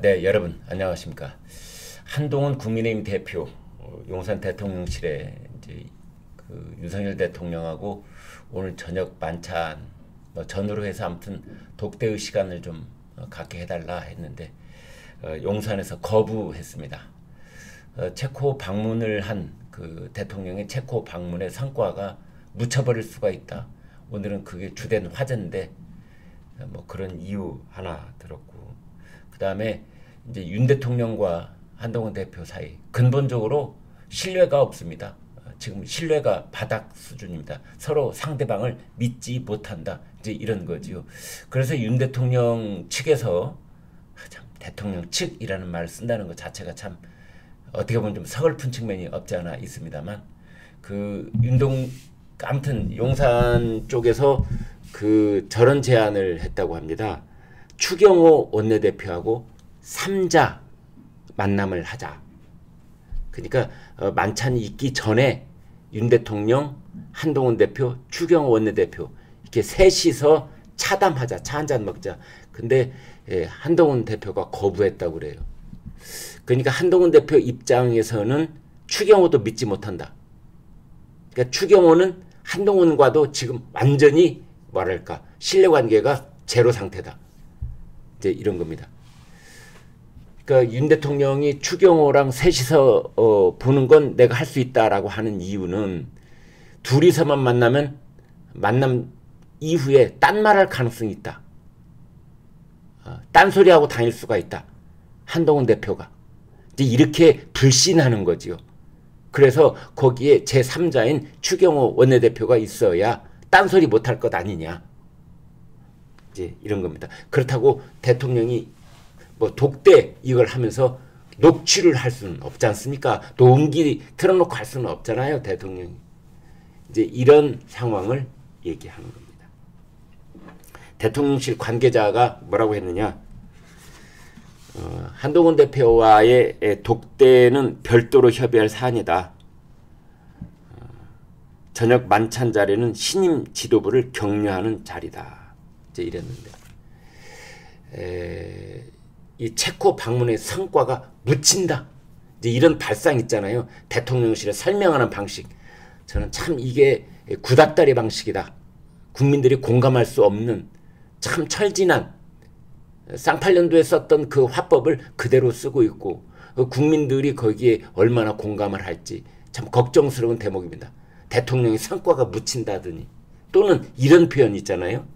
네, 여러분 안녕하십니까? 한동훈 국민의힘 대표, 용산 대통령실에 이제 그 윤석열 대통령하고 오늘 저녁 만찬 전후로 해서 아무튼 독대의 시간을 좀 갖게 해달라 했는데 용산에서 거부했습니다. 체코 방문을 한 그 대통령의 체코 방문의 성과가 묻혀버릴 수가 있다. 오늘은 그게 주된 화제인데 뭐 그런 이유 하나 들었고, 그 다음에 이제 윤 대통령과 한동훈 대표 사이 근본적으로 신뢰가 없습니다. 지금 신뢰가 바닥 수준입니다. 서로 상대방을 믿지 못한다. 이제 이런 거지요. 그래서 윤 대통령 측에서 참 대통령 측이라는 말을 쓴다는 것 자체가 참 어떻게 보면 좀 서글픈 측면이 없지 않아 있습니다만, 그 아무튼 용산 쪽에서 그 저런 제안을 했다고 합니다. 추경호 원내대표하고 3자 만남을 하자. 그러니까 만찬이 있기 전에 윤 대통령, 한동훈 대표, 추경호 원내대표 이렇게 셋이서 차담하자, 차 한잔 먹자. 근데 한동훈 대표가 거부했다고 그래요. 그러니까 한동훈 대표 입장에서는 추경호도 믿지 못한다. 그러니까 추경호는 한동훈과도 지금 완전히 뭐랄까 신뢰관계가 제로 상태다. 이제 이런 겁니다. 그러니까 윤 대통령이 추경호랑 셋이서 보는 건 내가 할 수 있다라고 하는 이유는 둘이서만 만나면 만남 이후에 딴 말할 가능성이 있다. 딴소리하고 다닐 수가 있다. 한동훈 대표가. 이제 이렇게 불신하는 거지요. 그래서 거기에 제3자인 추경호 원내대표가 있어야 딴소리 못할 것 아니냐. 이제 이런 겁니다. 그렇다고 대통령이 뭐 독대 이걸 하면서 녹취를 할 수는 없지 않습니까? 녹음기 틀어놓고 할 수는 없잖아요, 대통령이. 이제 이런 상황을 얘기하는 겁니다. 대통령실 관계자가 뭐라고 했느냐? 한동훈 대표와의 독대는 별도로 협의할 사안이다. 저녁 만찬 자리는 신임 지도부를 격려하는 자리다. 이제 이랬는데, 이 체코 방문의 성과가 묻힌다. 이제 이런 발상 있잖아요. 대통령실에 설명하는 방식. 저는 참 이게 구닥다리 방식이다. 국민들이 공감할 수 없는 참 철진한 쌍팔년도에 썼던 그 화법을 그대로 쓰고 있고, 국민들이 거기에 얼마나 공감을 할지 참 걱정스러운 대목입니다. 대통령이 성과가 묻힌다더니, 또는 이런 표현 있잖아요.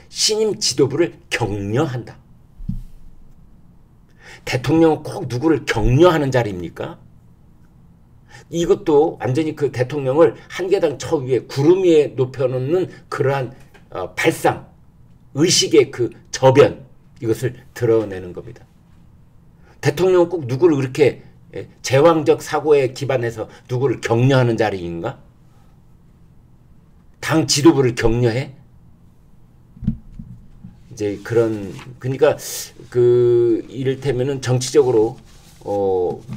신임 지도부를 격려한다. 대통령은 꼭 누구를 격려하는 자리입니까? 이것도 완전히 그 대통령을 한 계단 저 위에 구름 위에 높여놓는 그러한 발상, 의식의 그 저변, 이것을 드러내는 겁니다. 대통령은 꼭 누구를 그렇게 제왕적 사고에 기반해서 누구를 격려하는 자리인가? 당 지도부를 격려해? 이제 그런, 그러니까 그 이를테면은 정치적으로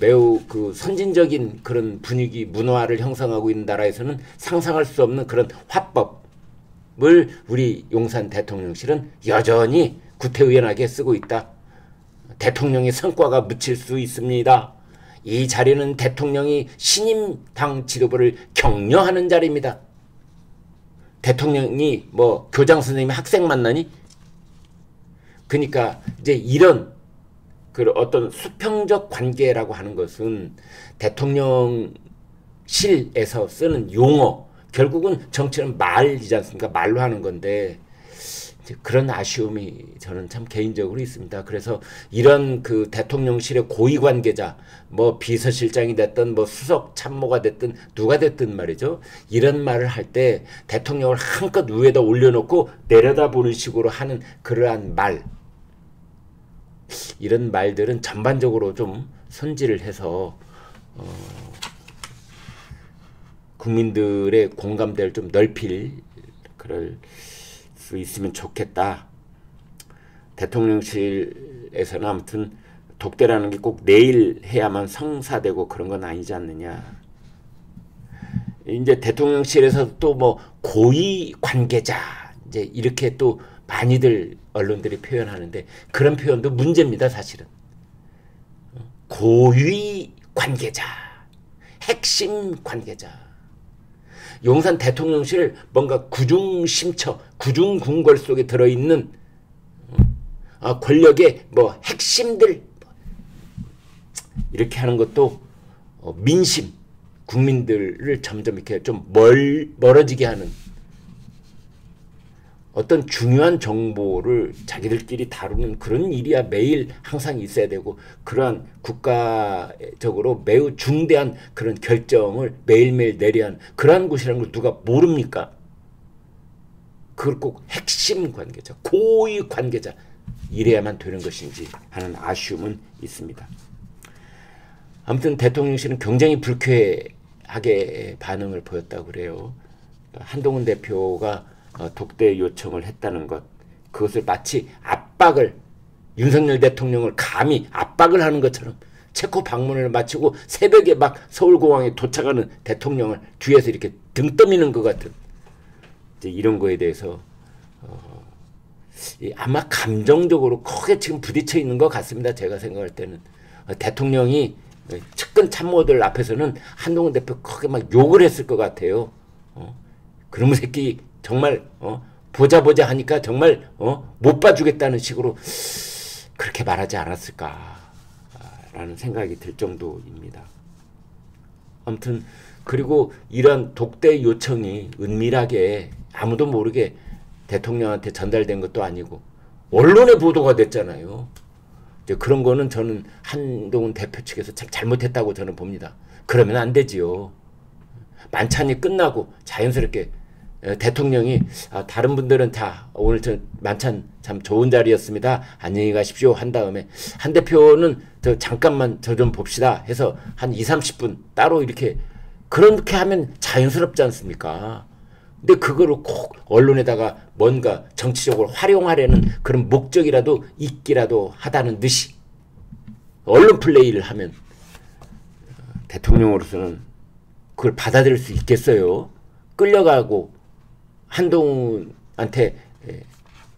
매우 그 선진적인 그런 분위기, 문화를 형성하고 있는 나라에서는 상상할 수 없는 그런 화법을 우리 용산 대통령실은 여전히 구태의연하게 쓰고 있다. 대통령의 성과가 묻힐 수 있습니다. 이 자리는 대통령이 신임 당 지도부를 격려하는 자리입니다. 대통령이 뭐 교장 선생님이 학생 만나니? 그러니까 이제 이런 그 어떤 수평적 관계라고 하는 것은 대통령실에서 쓰는 용어, 결국은 정치는 말이지 않습니까? 말로 하는 건데, 그런 아쉬움이 저는 참 개인적으로 있습니다. 그래서 이런 그 대통령실의 고위 관계자, 뭐 비서실장이 됐든 뭐 수석 참모가 됐든 누가 됐든 말이죠. 이런 말을 할 때 대통령을 한껏 위에다 올려놓고 내려다보는 식으로 하는 그러한 말, 이런 말들은 전반적으로 좀 손질을 해서 국민들의 공감대를 좀 넓힐 그럴 수 있으면 좋겠다. 대통령실에서는 아무튼 독대라는 게 꼭 내일 해야만 성사되고 그런 건 아니지 않느냐. 이제 대통령실에서 또 뭐 고위 관계자 이제 이렇게 또 많이들 언론들이 표현하는데, 그런 표현도 문제입니다, 사실은. 고위 관계자, 핵심 관계자. 용산 대통령실 뭔가 구중심처, 구중궁궐 속에 들어있는 권력의 뭐 핵심들 이렇게 하는 것도 민심, 국민들을 점점 이렇게 좀 멀어지게 하는 어떤 중요한 정보를 자기들끼리 다루는 그런 일이야 매일 항상 있어야 되고, 그러한 국가적으로 매우 중대한 그런 결정을 매일매일 내려야 하는 그러한 곳이라는 걸 누가 모릅니까? 그걸 꼭 핵심 관계자, 고위 관계자 이래야만 되는 것인지 하는 아쉬움은 있습니다. 아무튼 대통령실은 굉장히 불쾌하게 반응을 보였다고 그래요. 한동훈 대표가 독대 요청을 했다는 것, 그것을 마치 압박을, 윤석열 대통령을 감히 압박을 하는 것처럼 체코 방문을 마치고 새벽에 막 서울공항에 도착하는 대통령을 뒤에서 이렇게 등 떠미는 것 같은 이제 이런 거에 대해서 아마 감정적으로 크게 지금 부딪혀 있는 것 같습니다. 제가 생각할 때는 대통령이 측근 참모들 앞에서는 한동훈 대표 크게 막 욕을 했을 것 같아요. 그놈의 새끼 정말 보자 하니까 정말 못 봐주겠다는 식으로 그렇게 말하지 않았을까라는 생각이 들 정도입니다. 아무튼 그리고 이런 독대 요청이 은밀하게 아무도 모르게 대통령한테 전달된 것도 아니고 언론에 보도가 됐잖아요. 이제 그런 거는 저는 한동훈 대표 측에서 참 잘못했다고 저는 봅니다. 그러면 안 되지요. 만찬이 끝나고 자연스럽게 대통령이 다른 분들은 다 오늘 저 만찬 참 좋은 자리였습니다. 안녕히 가십시오 한 다음에 한 대표는 저 잠깐만 저 좀 봅시다 해서 한 20-30분 따로 이렇게 그렇게 하면 자연스럽지 않습니까? 근데 그거를 꼭 언론에다가 뭔가 정치적으로 활용하려는 그런 목적이라도 있기라도 하다는 듯이 언론 플레이를 하면 대통령으로서는 그걸 받아들일 수 있겠어요? 끌려가고 한동훈한테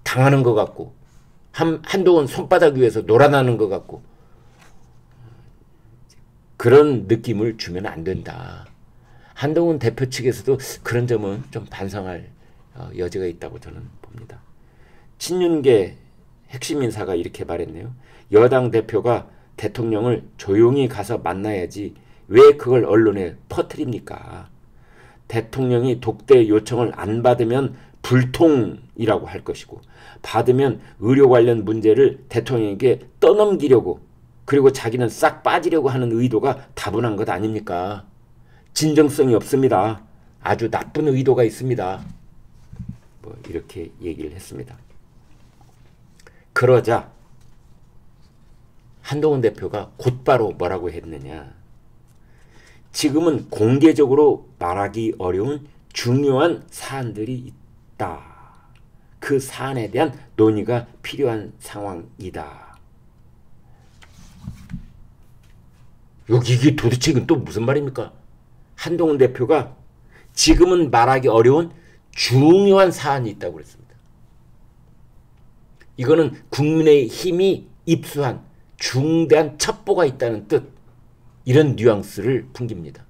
당하는 것 같고 한동훈 손바닥 위에서 놀아나는 것 같고 그런 느낌을 주면 안 된다. 한동훈 대표 측에서도 그런 점은 좀 반성할 여지가 있다고 저는 봅니다. 친윤계 핵심 인사가 이렇게 말했네요. 여당 대표가 대통령을 조용히 가서 만나야지 왜 그걸 언론에 퍼뜨립니까? 대통령이 독대 요청을 안 받으면 불통이라고 할 것이고 받으면 의료 관련 문제를 대통령에게 떠넘기려고 그리고 자기는 싹 빠지려고 하는 의도가 다분한 것 아닙니까? 진정성이 없습니다. 아주 나쁜 의도가 있습니다. 뭐 이렇게 얘기를 했습니다. 그러자 한동훈 대표가 곧바로 뭐라고 했느냐. 지금은 공개적으로 말하기 어려운 중요한 사안들이 있다. 그 사안에 대한 논의가 필요한 상황이다. 이게 도대체 이건 또 무슨 말입니까? 한동훈 대표가 지금은 말하기 어려운 중요한 사안이 있다고 그랬습니다. 이거는 국민의힘이 입수한 중대한 첩보가 있다는 뜻, 이런 뉘앙스를 풍깁니다.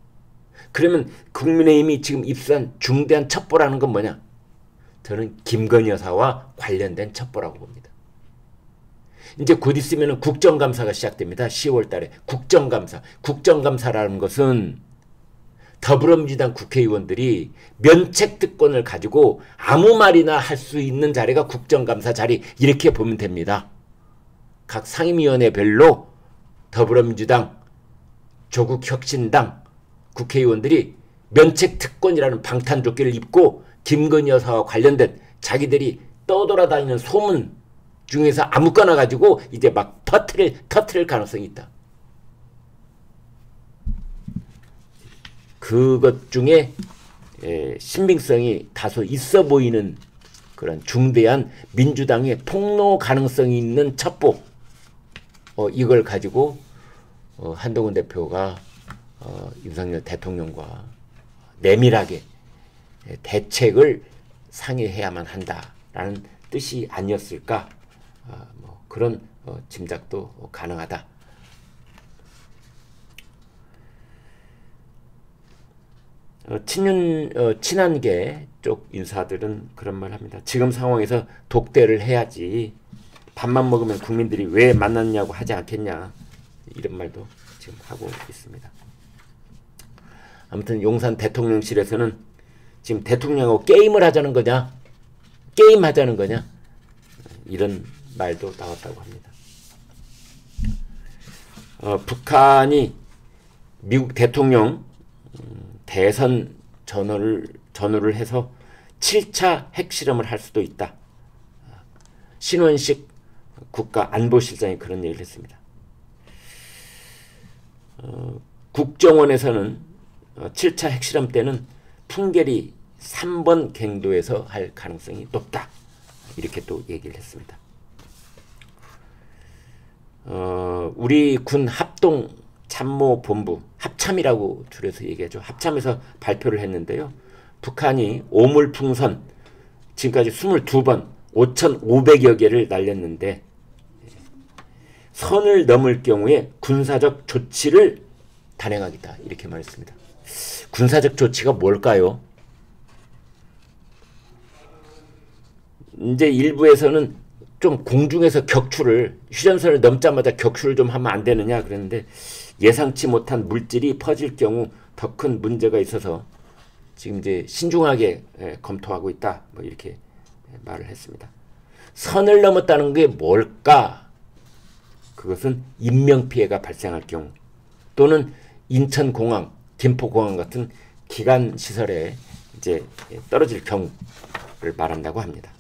그러면 국민의힘이 지금 입수한 중대한 첩보라는 건 뭐냐? 저는 김건희 여사와 관련된 첩보라고 봅니다. 이제 곧 있으면 국정감사가 시작됩니다. 10월 달에 국정감사. 국정감사라는 것은 더불어민주당 국회의원들이 면책특권을 가지고 아무 말이나 할 수 있는 자리가 국정감사 자리, 이렇게 보면 됩니다. 각 상임위원회별로 더불어민주당, 조국혁신당 국회의원들이 면책특권이라는 방탄조끼를 입고 김건희 여사와 관련된 자기들이 떠돌아다니는 소문 중에서 아무거나 가지고 이제 막 터트릴 가능성이 있다. 그것 중에 신빙성이 다소 있어 보이는 그런 중대한 민주당의 폭로 가능성이 있는 첩보, 이걸 가지고 한동훈 대표가 윤석열 대통령과 내밀하게 대책을 상의해야만 한다라는 뜻이 아니었을까, 뭐 그런 짐작도 가능하다. 친한계 쪽 인사들은 그런 말 합니다. 지금 상황에서 독대를 해야지 밥만 먹으면 국민들이 왜 만났냐고 하지 않겠냐, 이런 말도 지금 하고 있습니다. 아무튼 용산 대통령실에서는 지금 대통령하고 게임을 하자는 거냐, 게임 하자는 거냐, 이런 말도 나왔다고 합니다. 북한이 미국 대통령 대선 전후를 해서 7차 핵실험을 할 수도 있다. 신원식 국가안보실장이 그런 얘기를 했습니다. 국정원에서는 7차 핵실험 때는 풍계리 3번 갱도에서 할 가능성이 높다, 이렇게 또 얘기를 했습니다. 우리 군 합동참모본부, 합참이라고 줄여서 얘기하죠. 합참에서 발표를 했는데요. 북한이 오물풍선 지금까지 22번 5,500여 개를 날렸는데 선을 넘을 경우에 군사적 조치를 단행하겠다, 이렇게 말했습니다. 군사적 조치가 뭘까요? 이제 일부에서는 좀 공중에서 격추를, 휴전선을 넘자마자 격추를 좀 하면 안 되느냐 그랬는데, 예상치 못한 물질이 퍼질 경우 더 큰 문제가 있어서 지금 이제 신중하게 검토하고 있다, 뭐 이렇게 말을 했습니다. 선을 넘었다는 게 뭘까? 그것은 인명피해가 발생할 경우, 또는 인천공항, 김포공항 같은 기간시설에 이제 떨어질 경우를 말한다고 합니다.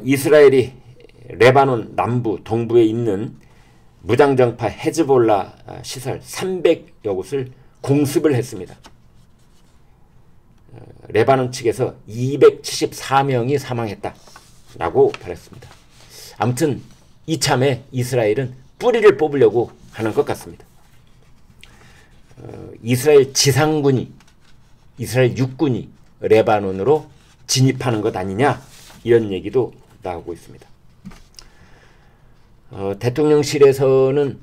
이스라엘이 레바논 남부, 동부에 있는 무장정파 헤즈볼라 시설 300여 곳을 공습을 했습니다. 레바논 측에서 274명이 사망했다라고 밝혔습니다. 아무튼 이참에 이스라엘은 뿌리를 뽑으려고 하는 것 같습니다. 이스라엘 지상군이, 이스라엘 육군이 레바논으로 진입하는 것 아니냐, 이런 얘기도 나오고 있습니다. 대통령실에서는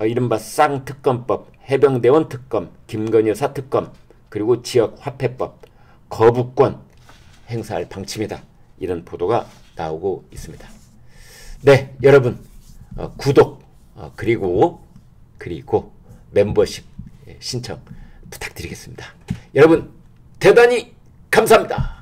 이른바 쌍특검법, 해병대원 특검, 김건희 여사 특검, 그리고 지역화폐법, 거부권 행사할 방침이다, 이런 보도가 나오고 있습니다. 네, 여러분 구독 그리고 멤버십 신청 부탁드리겠습니다. 여러분 대단히 감사합니다.